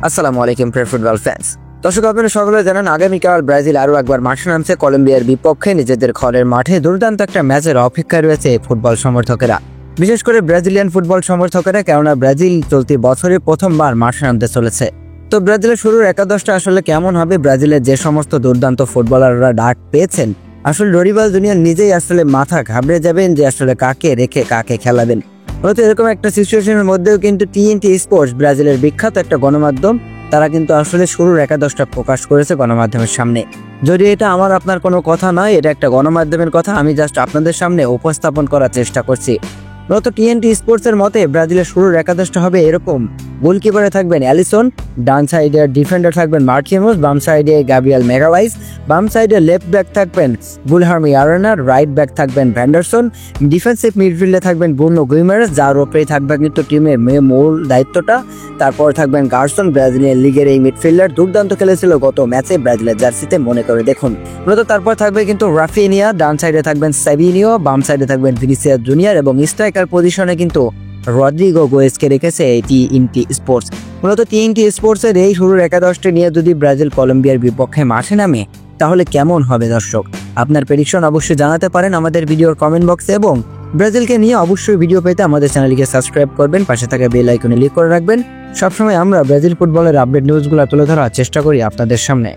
আসসালামু আলাইকুম প্রিয় ফুটবল ফ্যান্স। দর্শক, আপনারা সকলে জানেন আগামীকাল ব্রাজিল আরও একবার মাঠে নামছে কলম্বিয়ার বিপক্ষে। নিজেদের ঘরের মাঠে দুর্দান্ত একটা ম্যাচের অপেক্ষায় রয়েছে ফুটবল সমর্থকেরা, বিশেষ করে ব্রাজিলিয়ান ফুটবল সমর্থকেরা, কেননা ব্রাজিল চলতি বছরে প্রথমবার মাঠে নামতে চলেছে। তো ব্রাজিলের শুরুর একাদশটা আসলে কেমন হবে? ব্রাজিলের যে সমস্ত দুর্দান্ত ফুটবলাররা ডাক পেয়েছেন, আসলে ডরিবাল জুনিয়র নিজেই আসলে মাথা ঘাবড়ে যাবেন যে আসলে কাকে রেখে কাকে খেলাবেন। হয়তো এরকম একটা সিচুয়েশনের মধ্যেও কিন্তু টিএনটি স্পোর্টস, ব্রাজিলের বিখ্যাত একটা গণমাধ্যম, তারা কিন্তু আসলে শুরুর একাদশটা প্রকাশ করেছে গণমাধ্যমের সামনে। যদি এটা আমার আপনার কোনো কথা নয়, এটা একটা গণমাধ্যমের কথা, আমি জাস্ট আপনাদের সামনে উপস্থাপন করার চেষ্টা করছি। মূলত টিএনটি স্পোর্টসের মতে ব্রাজিলের শুরুর একাদশটা হবে এরকম: গোলকিপারে থাকবেন অ্যালিসন, ডান সাইডে ডিফেন্ডার থাকবেন মার্কিনোস, বাম সাইডে গ্যাব্রিয়েল মেগাওয়াইস, বাম সাইডে লেফট ব্যাক থাকবেন গুলহার্মি আরেনা, রাইট ব্যাক থাকবেন ভ্যান্ডারসন, ডিফেন্সিভ মিডফিল্ডে থাকবেন ব্রুনো গুইমারেস, যার ওপরেই থাকবে কিন্তু টিমের মূল দায়িত্বটা। তারপর থাকবেন গার্সন, ব্রাজিলিয়ান লিগের এই মিডফিল্ডার, দুর্দান্ত খেলেছিল গত ম্যাচে ব্রাজিলের জার্সিতে, মনে করে দেখুন। মূলত তারপর থাকবে কিন্তু রাফিনিয়া, ডান সাইডে থাকবেন সাবিনিও, বাম সাইডে থাকবেন ভিনিসিয়াস জুনিয়র এবং স্ট্রাইকার পজিশনে কিন্তু রদ্রিগো গোয়েসকে রেখেছে এই টিএনটি স্পোর্টস। মূলত টিএনটি স্পোর্টসের এই শুরুর একাদশটি নিয়ে যদি ব্রাজিল কলম্বিয়ার বিপক্ষে মাঠে নামে, তাহলে কেমন হবে দর্শক? আপনার প্রেডিকশন অবশ্যই জানাতে পারেন আমাদের ভিডিওর কমেন্ট বক্সে, এবং ব্রাজিলকে নিয়ে অবশ্যই ভিডিও পেতে আমাদের চ্যানেলকে সাবস্ক্রাইব করবেন, পাশে থাকা বেল আইকনে ক্লিক করে রাখবেন। সবসময় আমরা ব্রাজিল ফুটবলের আপডেট নিউজগুলো তুলে ধরার চেষ্টা করি আপনাদের সামনে।